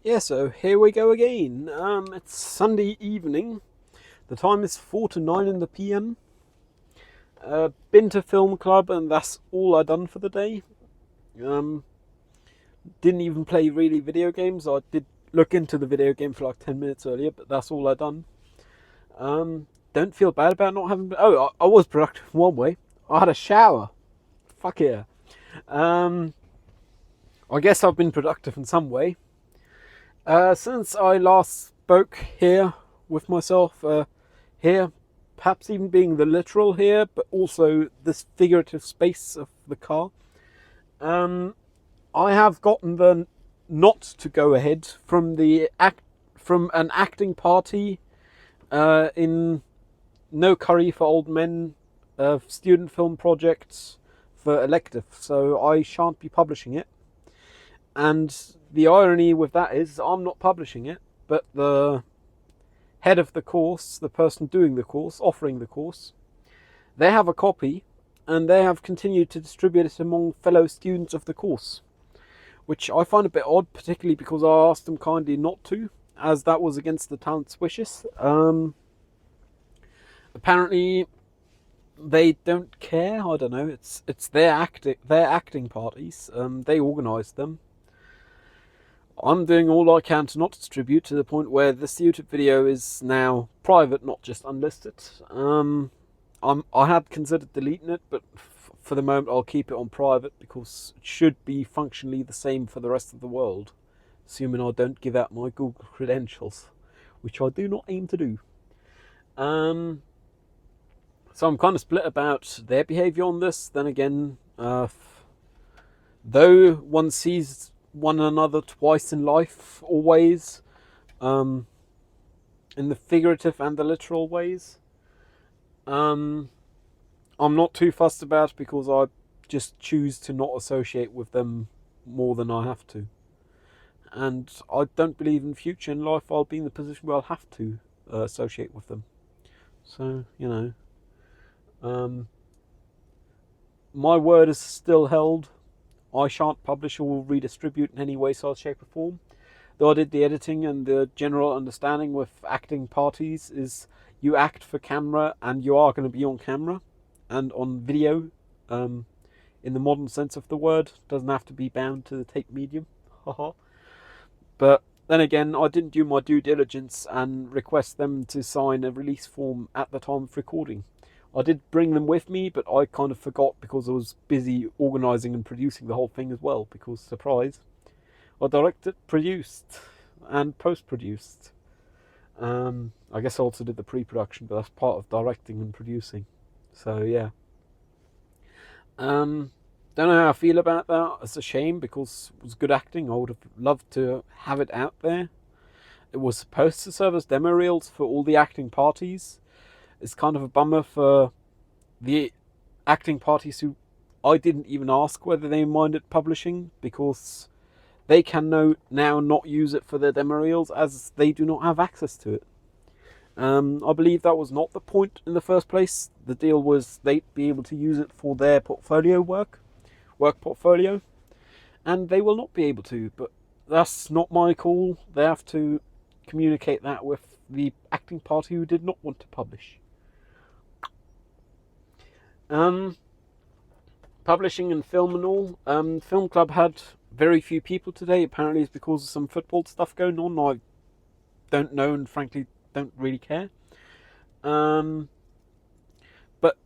Yeah, so here we go again. It's Sunday evening. The time is 4 to 9 in the PM. Been to film club, and that's all I done for the day. Um, didn't even play really video games. I did look into the video game for like 10 minutes earlier, but that's all I done. Don't feel bad about not having. Oh, I was productive one way. I had a shower. Fuck yeah. Um, I guess I've been productive in some way. Since I last spoke here with myself, here, perhaps even being the literal here, but also this figurative space of the car, I have gotten the not to go ahead from from an acting party in No Curry for Old Men student film projects for elective, so I shan't be publishing it. And the irony with that is I'm not publishing it, but the head of the course, the person doing the course, offering the course, they have a copy and they have continued to distribute it among fellow students of the course, which I find a bit odd, particularly because I asked them kindly not to, as that was against the talent's wishes. Apparently they don't care. I don't know. It's their acting parties. They organise them. I'm doing all I can to not distribute, to the point where this YouTube video is now private, not just unlisted. I had considered deleting it, but for the moment I'll keep it on private because it should be functionally the same for the rest of the world, assuming I don't give out my Google credentials, which I do not aim to do. So I'm kind of split about their behaviour on this. Then again, though one sees one another twice in life, always, in the figurative and the literal ways, I'm not too fussed about it because I just choose to not associate with them more than I have to. And I don't believe in future in life I'll be in the position where I'll have to associate with them. So, my word is still held. I shan't publish or redistribute in any way, size, shape or form. Though I did the editing, and the general understanding with acting parties is you act for camera and you are going to be on camera and on video, in the modern sense of the word. Doesn't have to be bound to the tape medium. But then again, I didn't do my due diligence and request them to sign a release form at the time of recording. I did bring them with me, but I kind of forgot because I was busy organising and producing the whole thing as well, because, surprise, I directed, produced, and post-produced. I guess I also did the pre-production, but that's part of directing and producing. So, yeah. Don't know how I feel about that. It's a shame because it was good acting. I would have loved to have it out there. It was supposed to serve as demo reels for all the acting parties. It's kind of a bummer for the acting parties who I didn't even ask whether they minded publishing, because they can now not use it for their demo reels as they do not have access to it. I believe that was not the point in the first place. The deal was they'd be able to use it for their work portfolio, and they will not be able to, but that's not my call. They have to communicate that with the acting party who did not want to publish. Publishing and film and all. Film club had very few people today. Apparently it's because of some football stuff going on. I don't know, and frankly don't really care. But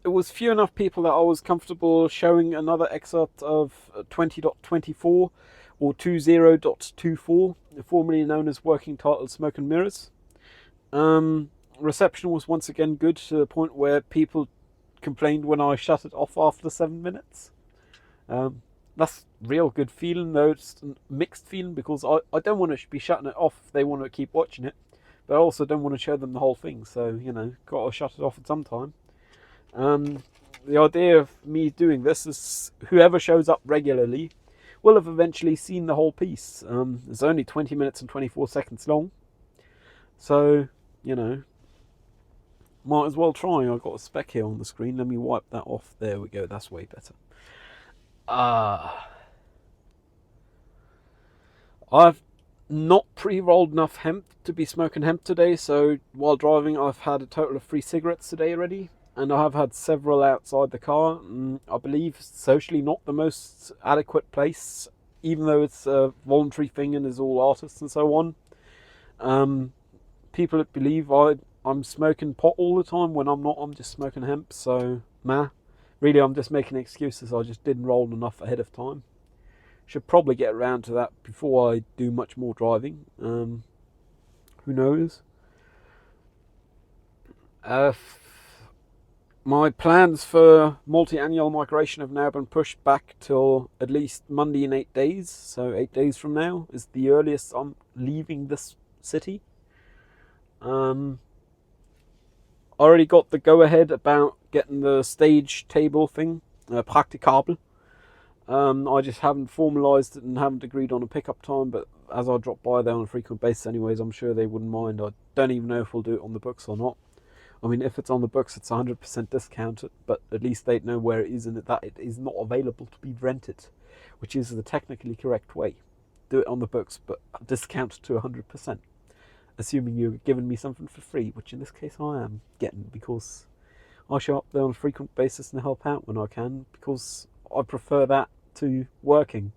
it was few enough people that I was comfortable showing another excerpt of 20.24 or 20.24, formerly known as working title Smoke and Mirrors. Reception was once again good, to the point where people complained when I shut it off after 7 minutes. That's real good feeling, though it's a mixed feeling, because I don't want to be shutting it off if they want to keep watching it, but I also don't want to show them the whole thing, so, got to shut it off at some time. The idea of me doing this is whoever shows up regularly will have eventually seen the whole piece. It's only 20 minutes and 24 seconds long, so, might as well try. I've got a speck here on the screen. Let me wipe that off. There we go. That's way better. I've not pre-rolled enough hemp to be smoking hemp today, so while driving I've had a total of 3 cigarettes today already, and I have had several outside the car. I believe socially not the most adequate place, even though it's a voluntary thing and is all artists and so on. People that believe I'm smoking pot all the time when I'm not. I'm just smoking hemp, so really I'm just making excuses. I just didn't roll enough ahead of time. Should probably get around to that before I do much more driving. Who knows? My plans for multi-annual migration have now been pushed back till at least Monday in 8 days. So 8 days from now is the earliest I'm leaving this city. I already got the go-ahead about getting the stage table thing, practicable. I just haven't formalised it and haven't agreed on a pickup time, but as I drop by there on a frequent basis anyways, I'm sure they wouldn't mind. I don't even know if we'll do it on the books or not. I mean, if it's on the books, it's 100% discounted, but at least they'd know where it is and that it is not available to be rented, which is the technically correct way. Do it on the books, but discount to 100%. Assuming you're giving me something for free, which in this case I am getting, because I show up there on a frequent basis and help out when I can, because I prefer that to working.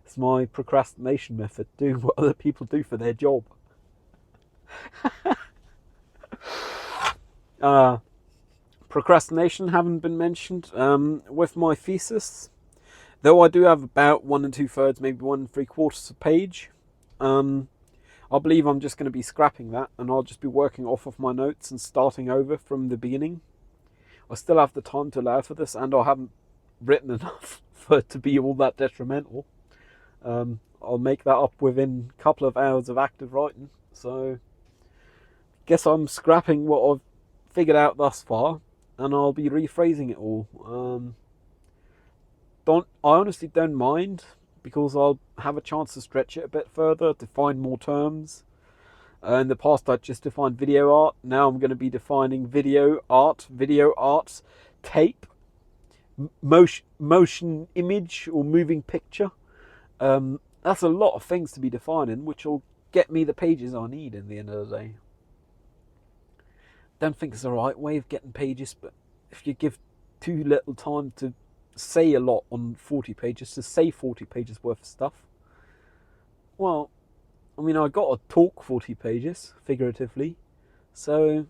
It's my procrastination method, doing what other people do for their job. Procrastination haven't been mentioned with my thesis, though I do have about 1 2/3, maybe 1 3/4 a page. I believe I'm just going to be scrapping that, and I'll just be working off of my notes and starting over from the beginning. I still have the time to allow for this, and I haven't written enough for it to be all that detrimental. I'll make that up within a couple of hours of active writing, so guess I'm scrapping what I've figured out thus far, and I'll be rephrasing it all. I honestly don't mind, because I'll have a chance to stretch it a bit further, define more terms. In the past I just defined video art. Now I'm going to be defining video art, tape, motion image or moving picture. That's a lot of things to be defining, which will get me the pages I need in the end of the day. Don't think it's the right way of getting pages, but if you give too little time to say a lot on 40 pages, to say 40 pages worth of stuff, well, I mean, I got to talk 40 pages, figuratively, so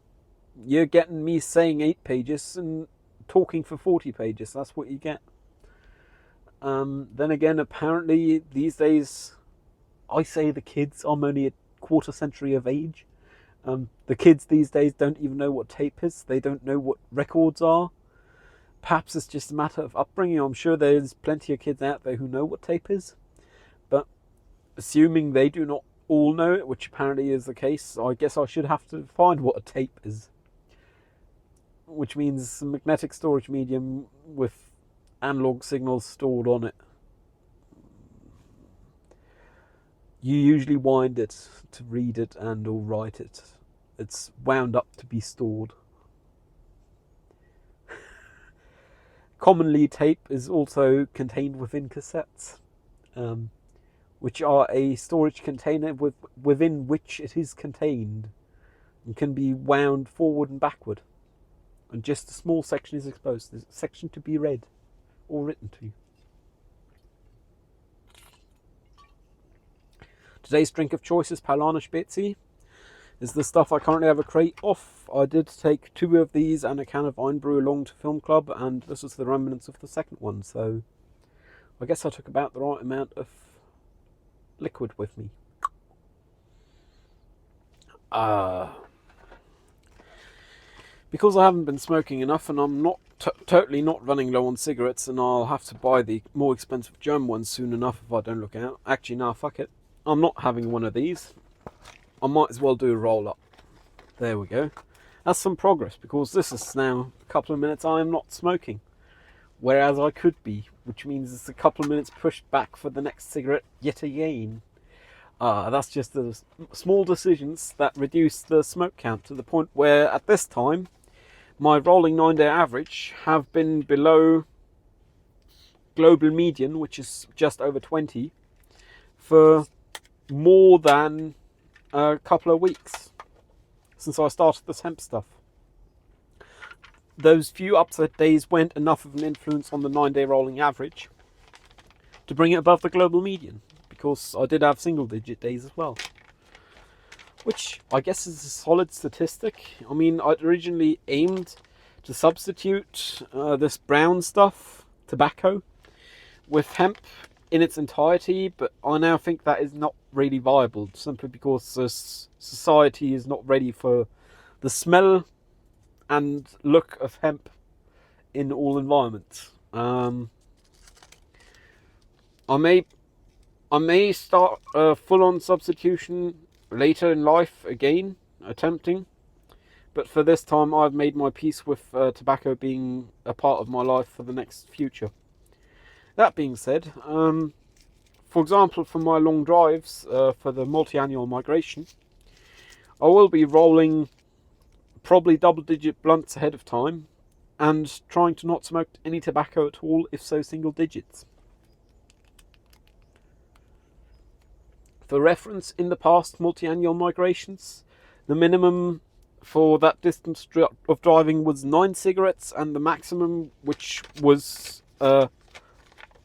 you're getting me saying 8 pages and talking for 40 pages. That's what you get. Then again, apparently these days, I say the kids, I'm only a quarter century of age. The kids these days don't even know what tape is. They don't know what records are. Perhaps it's just a matter of upbringing. I'm sure there's plenty of kids out there who know what tape is. But assuming they do not all know it, which apparently is the case, I guess I should have to find what a tape is. Which means a magnetic storage medium with analog signals stored on it. You usually wind it to read it and or write it. It's wound up to be stored. Commonly, tape is also contained within cassettes, which are a storage container within which it is contained, and can be wound forward and backward. And just a small section is exposed. There's a section to be read or written to. Today's drink of choice is Paulaner Spezi. Is the stuff I currently have a crate of. I did take 2 of these and a can of Einbrew along to Film Club, and this is the remnants of the second one, so I guess I took about the right amount of liquid with me. Because I haven't been smoking enough, and I'm not totally not running low on cigarettes, and I'll have to buy the more expensive German ones soon enough if I don't look out. Actually, nah, fuck it. I'm not having one of these. I might as well do a roll up. There we go. That's some progress, because this is now a couple of minutes I am not smoking, whereas I could be, which means it's a couple of minutes pushed back for the next cigarette yet again. That's just the small decisions that reduce the smoke count to the point where at this time my rolling 9-day average have been below global median, which is just over 20, for more than a couple of weeks since I started this hemp stuff. Those few upset days weren't enough of an influence on the 9-day rolling average to bring it above the global median, because I did have single-digit days as well, which I guess is a solid statistic. I mean, I'd originally aimed to substitute this brown stuff, tobacco, with hemp in its entirety, but I now think that is not really viable, simply because this society is not ready for the smell and look of hemp in all environments. I may start a full-on substitution later in life again, attempting, but for this time I've made my peace with tobacco being a part of my life for the next future. That being said, for example, for my long drives for the multi-annual migration, I will be rolling probably double-digit blunts ahead of time and trying to not smoke any tobacco at all, if so single digits. For reference, in the past multi-annual migrations, the minimum for that distance of driving was 9 cigarettes, and the maximum, which was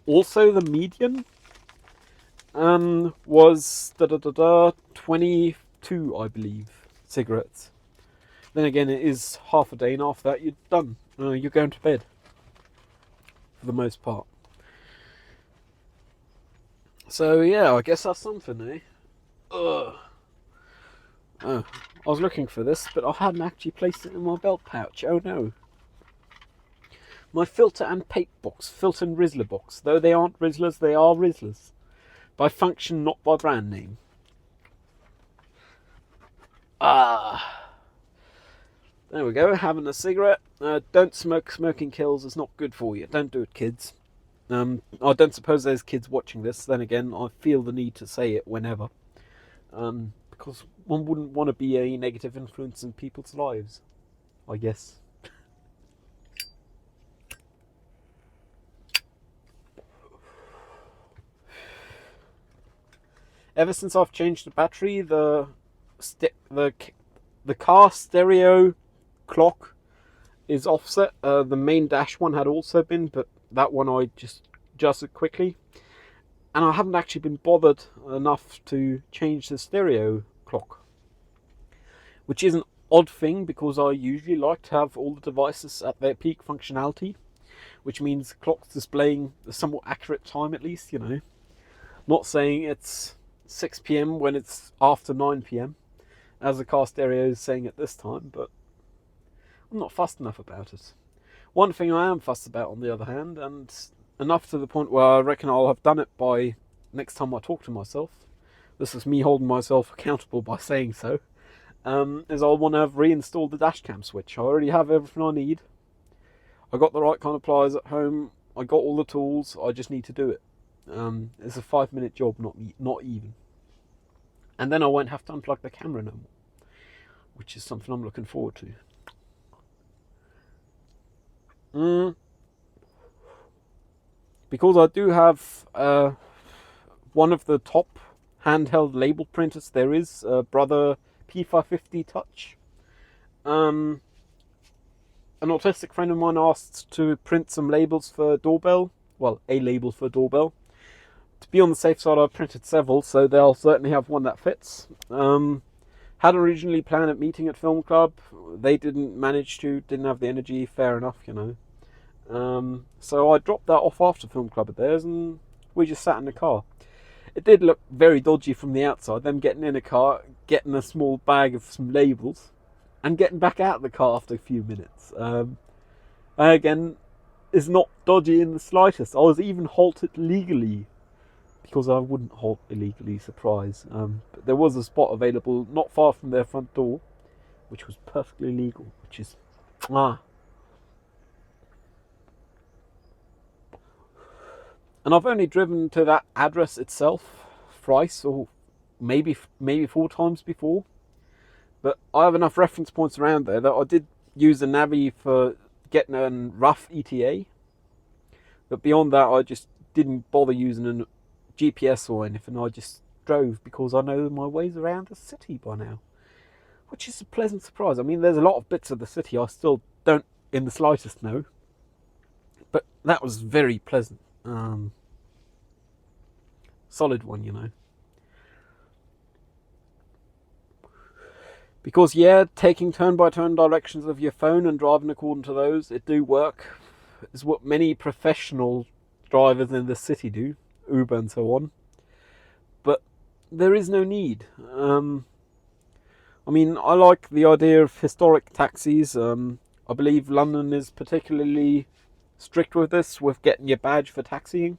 also the median, was 22, I believe, cigarettes. Then again, it is half a day, and after that you're done. You're going to bed, for the most part. So yeah, I guess that's something, eh? Ugh. Oh, I was looking for this, but I hadn't actually placed it in my belt pouch. Oh no. My filter and pape box, filter and Rizzler box. Though they aren't Rizzlers, they are Rizzlers. By function, not by brand name. There we go, having a cigarette. Don't smoke, smoking kills, is not good for you. Don't do it, kids. I don't suppose there's kids watching this. Then again, I feel the need to say it whenever. Because one wouldn't want to be a negative influence in people's lives, I guess. Ever since I've changed the battery, the car stereo clock is offset. The main dash one had also been, but that one I just adjusted quickly. And I haven't actually been bothered enough to change the stereo clock, which is an odd thing because I usually like to have all the devices at their peak functionality, which means clocks displaying a somewhat accurate time at least, you know. Not saying it's 6 p.m. when it's after 9 p.m. as the car stereo is saying at this time, but I'm not fussed enough about it. One thing I am fussed about, on the other hand, and enough to the point where I reckon I'll have done it by next time I talk to myself, this is me holding myself accountable by saying so, is I'll want to have reinstalled the dashcam switch. I already have everything I need. I got the right kind of pliers at home. I got all the tools. I just need to do it. It's a 5-minute job, not even. And then I won't have to unplug the camera no more, which is something I'm looking forward to. Because I do have one of the top handheld label printers there is, Brother P550 Touch. An autistic friend of mine asked to print some labels for doorbell. Well, a label for doorbell. To be on the safe side, I've printed several, so they'll certainly have one that fits. Had originally planned a meeting at Film Club. They didn't manage to, didn't have the energy, fair enough, you know. So I dropped that off after Film Club of theirs, and we just sat in the car. It did look very dodgy from the outside, them getting in a car, getting a small bag of some labels, and getting back out of the car after a few minutes. Again, is not dodgy in the slightest. I was even halted legally, because I wouldn't halt illegally, surprise. But there was a spot available not far from their front door, which was perfectly legal, which is... And I've only driven to that address itself thrice, or maybe 4 times before. But I have enough reference points around there that I did use the Navi for getting a rough ETA. But beyond that, I just didn't bother using a GPS or anything. I just drove because I know my ways around the city by now, which is a pleasant surprise. I mean, there's a lot of bits of the city I still don't in the slightest know, but that was very pleasant. Solid one, you know. Because, yeah, taking turn-by-turn directions of your phone and driving according to those, it do work. It's what many professional drivers in the city do, Uber and so on. But there is no need. I mean, I like the idea of historic taxis. I believe London is particularly strict with this, with getting your badge for taxiing.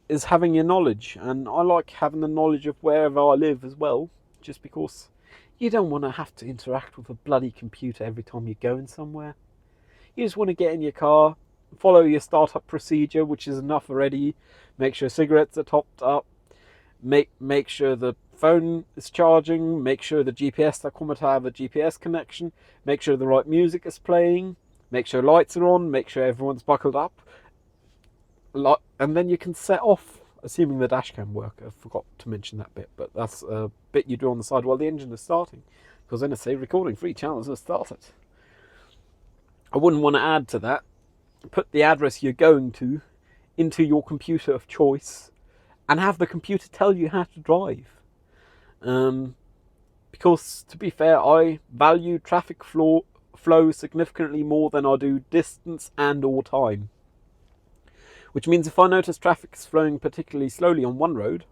Is having your knowledge. And I like having the knowledge of wherever I live as well, just because you don't want to have to interact with a bloody computer every time you're going somewhere. You just want to get in your car, follow your startup procedure, which is enough already. Make sure cigarettes are topped up. Make sure the phone is charging. Make sure the GPS tachometer have a GPS connection. Make sure the right music is playing. Make sure lights are on. Make sure everyone's buckled up. And then you can set off, assuming the dash cam work. I forgot to mention that bit, but that's a bit you do on the side while the engine is starting, because then it say recording 3 channels has started. I wouldn't want to add to that. Put the address you're going to into your computer of choice and have the computer tell you how to drive. Because, to be fair, I value traffic flow significantly more than I do distance and or time. Which means if I notice traffic is flowing particularly slowly on one road,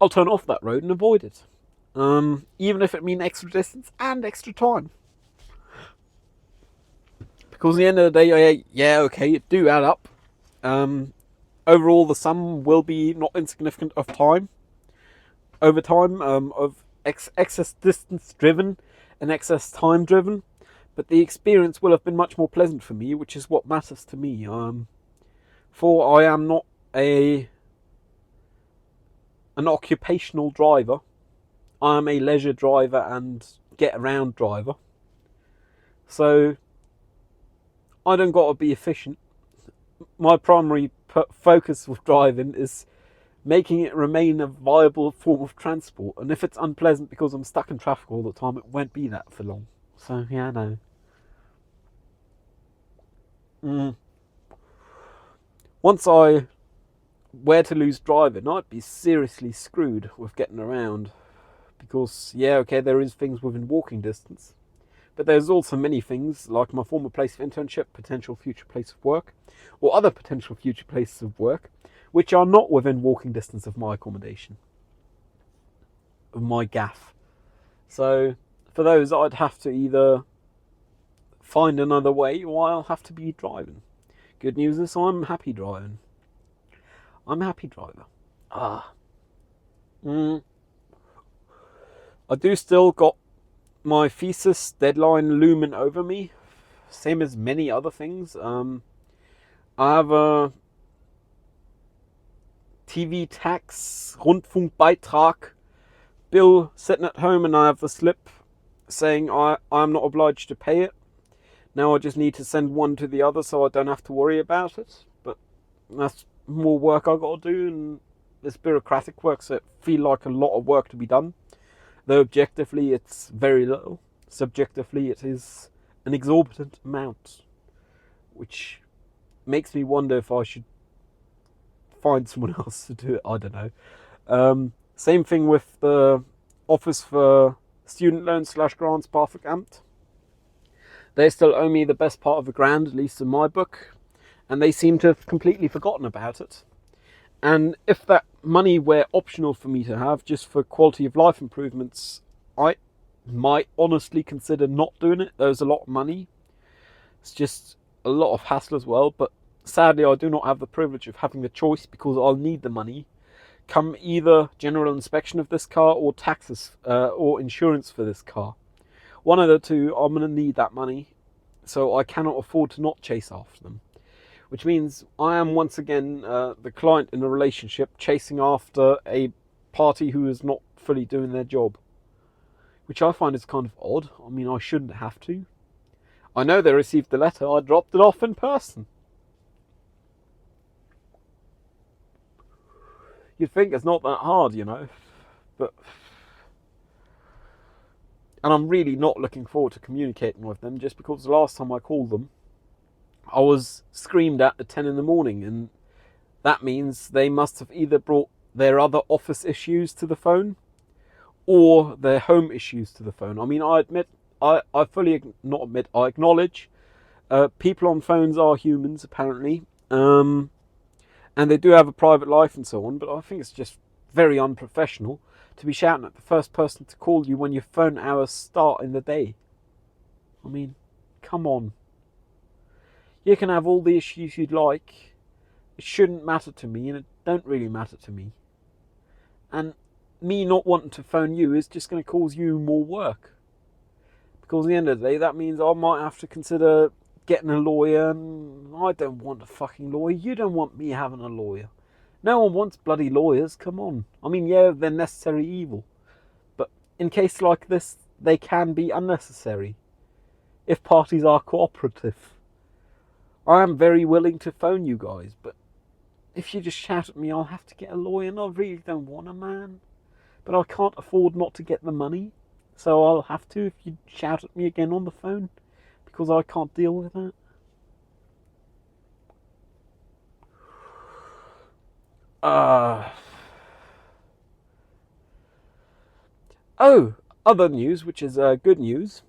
I'll turn off that road and avoid it. Even if it means extra distance and extra time. Because at the end of the day, yeah, okay, it do add up. Overall, the sum will be not insignificant of time. Over time, of excess distance driven and excess time driven. But the experience will have been much more pleasant for me, which is what matters to me. For I am not an occupational driver. I am a leisure driver and get around driver. So I don't got to be efficient. My primary focus with driving is making it remain a viable form of transport. And if it's unpleasant because I'm stuck in traffic all the time, it won't be that for long. So yeah, no. Once I were to lose driving, I'd be seriously screwed with getting around. Because, yeah, okay, there is things within walking distance. But there's also many things, like my former place of internship, potential future place of work, or other potential future places of work, which are not within walking distance of my accommodation, of my gaff. So, for those, I'd have to either find another way, or I'll have to be driving. Good news is I'm happy driving. I'm a happy driver. I do still got my thesis deadline looming over me, same as many other things. I have a TV tax Rundfunkbeitrag bill sitting at home, and I have the slip saying I'm not obliged to pay it. Now I just need to send one to the other so I don't have to worry about it. But that's more work I got to do, and this bureaucratic work, so it feel like a lot of work to be done. Though objectively it's very little. Subjectively it is an exorbitant amount. Which makes me wonder if I should find someone else to do it. I don't know. Same thing with the Office for Student Loans / Grants BAföG-Amt. They still owe me the best part of £1,000, at least in my book, and they seem to have completely forgotten about it. And if that money were optional for me to have, just for quality of life improvements, I might honestly consider not doing it. There's a lot of money. It's just a lot of hassle as well, but sadly I do not have the privilege of having the choice, because I'll need the money come either general inspection of this car or taxes or insurance for this car. One of the two, I'm going to need that money, so I cannot afford to not chase after them. Which means I am once again the client in a relationship chasing after a party who is not fully doing their job. Which I find is kind of odd. I mean, I shouldn't have to. I know they received the letter, I dropped it off in person. You'd think it's not that hard, you know. But and I'm really not looking forward to communicating with them, just because the last time I called them, I was screamed at 10 in the morning, and that means they must have either brought their other office issues to the phone or their home issues to the phone. I mean, I acknowledge people on phones are humans, apparently, and they do have a private life and so on, but I think it's just very unprofessional to be shouting at the first person to call you when your phone hours start in the day. I mean, come on. You can have all the issues you'd like. It shouldn't matter to me, and it don't really matter to me. And me not wanting to phone you is just going to cause you more work. Because at the end of the day, that means I might have to consider getting a lawyer, and I don't want a fucking lawyer. You don't want me having a lawyer. No one wants bloody lawyers, come on. I mean, yeah, they're necessary evil. But in cases like this, they can be unnecessary. If parties are cooperative. I am very willing to phone you guys, but if you just shout at me, I'll have to get a lawyer, and I really don't want a man. But I can't afford not to get the money, so I'll have to if you shout at me again on the phone, because I can't deal with that. Oh, other news, which is good news.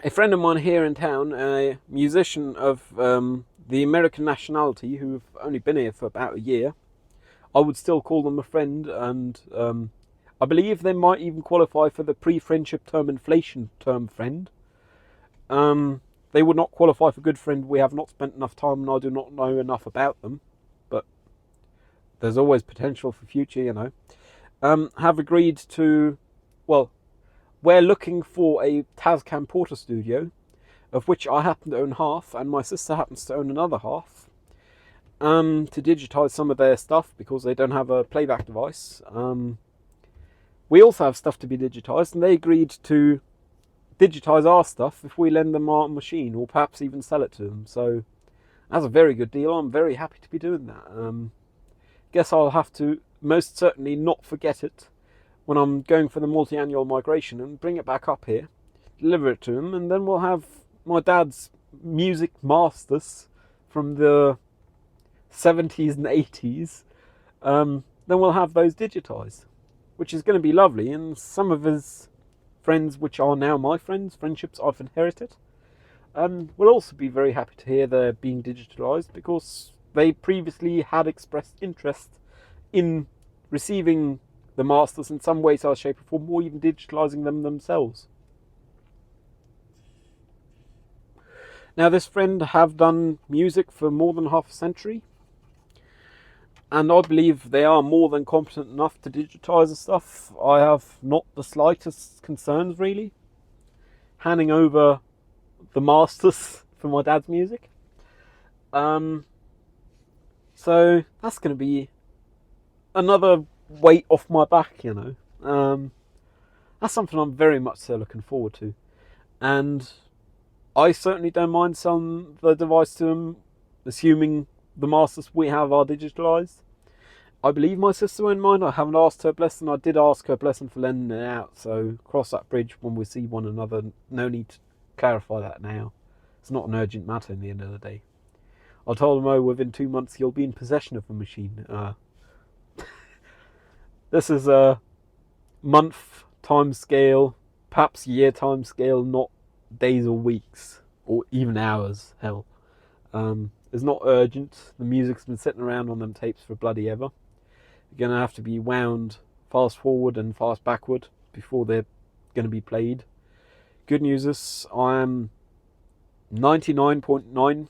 A friend of mine here in town, a musician of the American nationality, who've only been here for about a year, I would still call them a friend, and I believe they might even qualify for the pre-friendship term inflation term friend. They would not qualify for good friend. We have not spent enough time, and I do not know enough about them. But there's always potential for future, you know. Have agreed to, well, we're looking for a Tascam Porter studio, of which I happen to own half, and my sister happens to own another half, to digitise some of their stuff, because they don't have a playback device. We also have stuff to be digitised, and they agreed to digitise our stuff if we lend them our machine, or perhaps even sell it to them. So that's a very good deal. I'm very happy to be doing that. Guess I'll have to most certainly not forget it when I'm going for the multi-annual migration, and bring it back up here, deliver it to him, and then we'll have my dad's music masters from the 70s and 80s. Then we'll have those digitised, which is going to be lovely. And some of his friends, which are now my friends, friendships I've inherited, will also be very happy to hear they're being digitalised, because they previously had expressed interest in receiving the masters in some way, size, shape or form, or even digitalising them themselves. Now, this friend have done music for more than half a century, and I believe they are more than competent enough to digitise the stuff. I have not the slightest concerns, really, handing over the masters for my dad's music. So that's going to be another weight off my back, you know. That's something I'm very much so looking forward to. And I certainly don't mind selling the device to them, assuming the masters we have are digitalised. I believe my sister won't mind. I haven't asked her blessing. I did ask her blessing for lending it out, so cross that bridge when we see one another. No need to clarify that now. It's not an urgent matter in the end of the day. I told him, within 2 months you'll be in possession of the machine. This is a month time scale, perhaps year time scale, not days or weeks, or even hours, hell. It's not urgent. The music's been sitting around on them tapes for bloody ever. You're going to have to be wound fast forward and fast backward before they're going to be played. Good news is I am 99.9,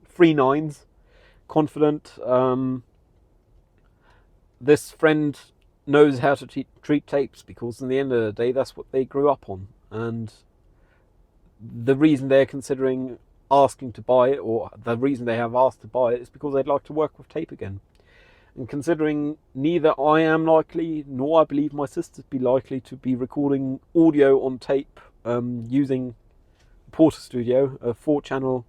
3 nines, confident. This friend knows how to treat tapes, because in the end of the day, that's what they grew up on. And the reason they're considering asking to buy it, or the reason they have asked to buy it, is because they'd like to work with tape again. And considering neither I am likely, nor I believe my sisters be likely to be recording audio on tape using Porter Studio, a 4-channel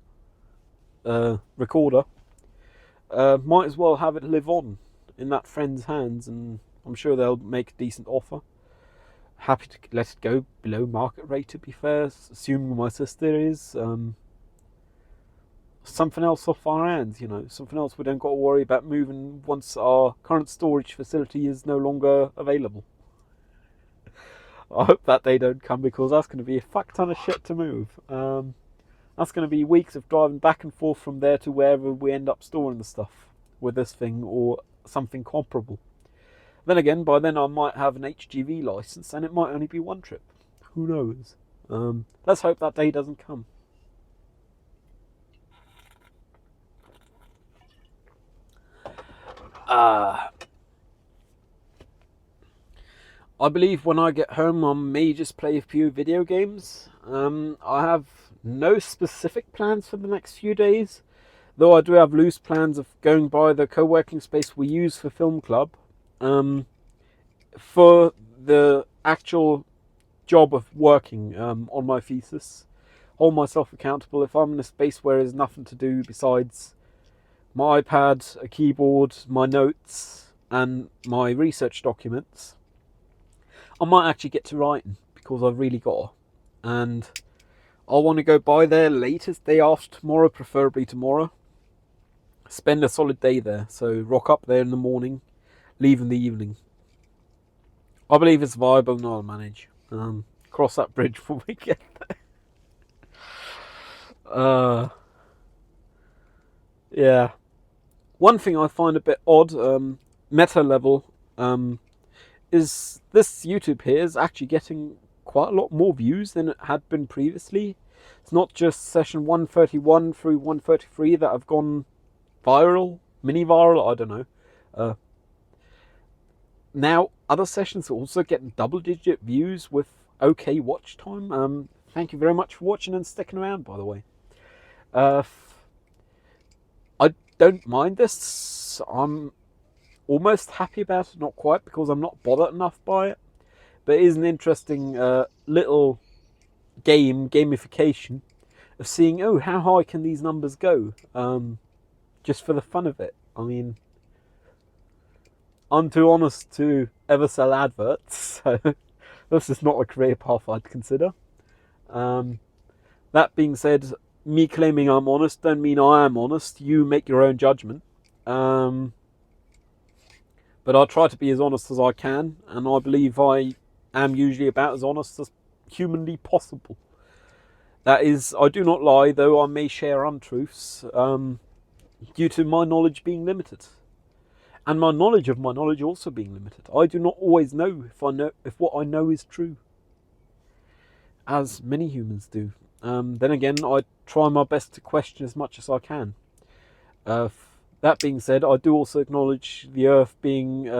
recorder, might as well have it live on. in that friend's hands, and I'm sure they'll make a decent offer. Happy to let it go below market rate, to be fair, assuming my sister is. Something else off our hands, something else we don't got to worry about moving once our current storage facility is no longer available. I hope that day don't come, because that's going to be a fuck ton of shit to move. That's going to be weeks of driving back and forth from there to wherever we end up storing the stuff with this thing or something comparable. Then again, by then I might have an HGV license and it might only be one trip. Who knows? Let's hope that day doesn't come. I believe when I get home I may just play a few video games. I have no specific plans for the next few days, though I do have loose plans of going by the co-working space we use for Film Club. For the actual job of working on my thesis, hold myself accountable. If I'm in a space where there's nothing to do besides my iPad, a keyboard, my notes, and my research documents, I might actually get to writing, because I've really got to. And I want to go by there latest day after tomorrow, preferably tomorrow. Spend a solid day there. So rock up there in the morning, leave in the evening. I believe it's viable and I'll manage. Cross that bridge before we get there. Yeah. One thing I find a bit odd, meta level, is this YouTube here is actually getting quite a lot more views than it had been previously. It's not just session 131 through 133 that have gone viral, mini viral, I don't know. Now other sessions are also getting double-digit views with okay watch time. Thank you very much for watching and sticking around, by the way. I don't mind this. I'm almost happy about it, not quite, because I'm not bothered enough by it. But it is an interesting little gamification of seeing, how high can these numbers go? Just for the fun of it. I mean, I'm too honest to ever sell adverts, so this is not a career path I'd consider. That being said, me claiming I'm honest don't mean I am honest. You make your own judgment. But I'll try to be as honest as I can, and I believe I am usually about as honest as humanly possible. That is, I do not lie, though I may share untruths, due to my knowledge being limited. And my knowledge of my knowledge also being limited. I do not always know if what I know is true, as many humans do. Then again, I try my best to question as much as I can. That being said, I do also acknowledge the Earth being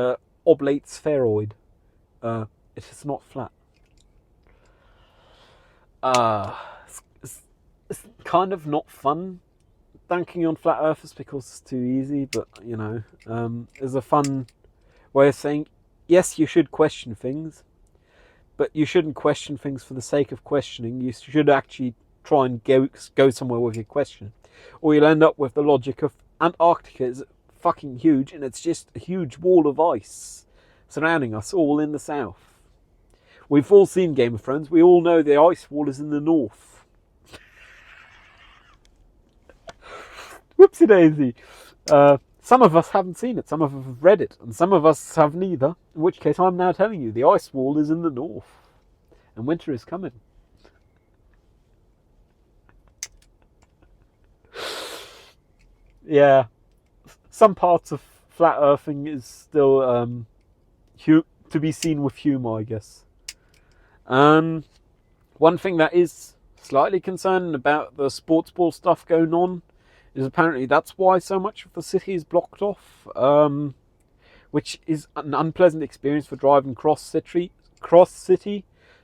oblate spheroid. It is not flat. It's kind of not fun dunking on flat earthers because it's too easy, but there's a fun way of saying, yes, you should question things, but you shouldn't question things for the sake of questioning. You should actually try and go somewhere with your question, or you'll end up with the logic of Antarctica is fucking huge and it's just a huge wall of ice surrounding us all in the south. We've all seen Game of Thrones. We all know the ice wall is in the north. Whoopsie daisy. Some of us haven't seen it, some of us have read it, and some of us have neither, in which case I'm now telling you the ice wall is in the north and winter is coming. Yeah, some parts of flat earthing is still to be seen with humour, I guess. One thing that is slightly concerning about the sports ball stuff going on is apparently that's why so much of the city is blocked off, which is an unpleasant experience for driving cross city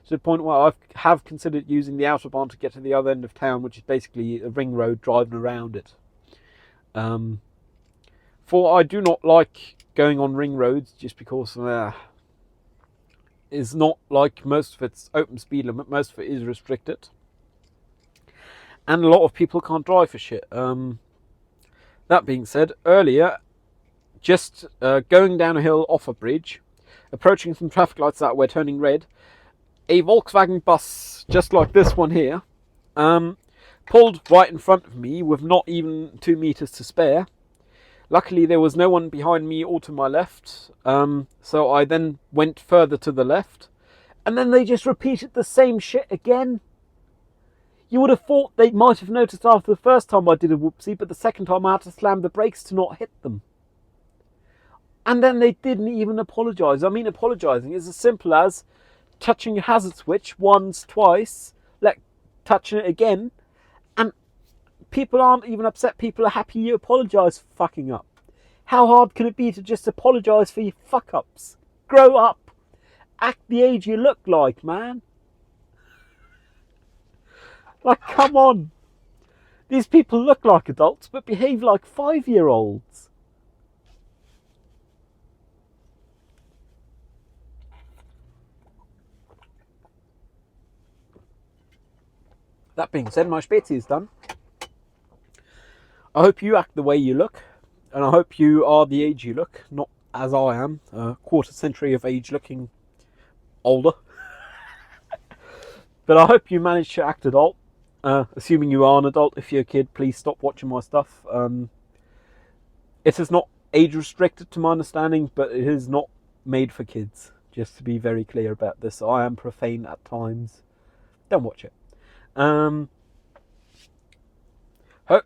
to the point where I have considered using the Autobahn to get to the other end of town, which is basically a ring road, driving around it. For I do not like going on ring roads just because it's not like most of its open speed limit. Most of it is restricted. And a lot of people can't drive for shit. That being said, earlier, just going down a hill off a bridge, approaching some traffic lights that were turning red. A Volkswagen bus, just like this one here, pulled right in front of me with not even 2 meters to spare. Luckily, there was no one behind me or to my left, so I then went further to the left, and then they just repeated the same shit again. You would have thought they might have noticed after the first time I did a whoopsie, but the second time I had to slam the brakes to not hit them. And then they didn't even apologise. I mean, apologising is as simple as touching your hazard switch once, twice, touching it again, and people aren't even upset. People are happy you apologise for fucking up. How hard can it be to just apologise for your fuck-ups? Grow up. Act the age you look like, man. Like, come on. These people look like adults, but behave like 5-year-olds. That being said, my Spezi is done. I hope you act the way you look, and I hope you are the age you look, not as I am, a quarter century of age looking older. But I hope you manage to act adult, assuming you are an adult. If you're a kid, please stop watching my stuff. It is not age restricted to my understanding, but it is not made for kids, just to be very clear about this. I am profane at times. Don't watch it.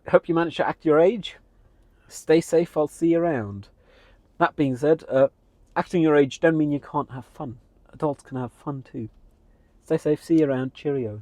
Hope you manage to act your age. Stay safe, I'll see you around. That being said, acting your age don't mean you can't have fun. Adults can have fun too. Stay safe, see you around, cheerio.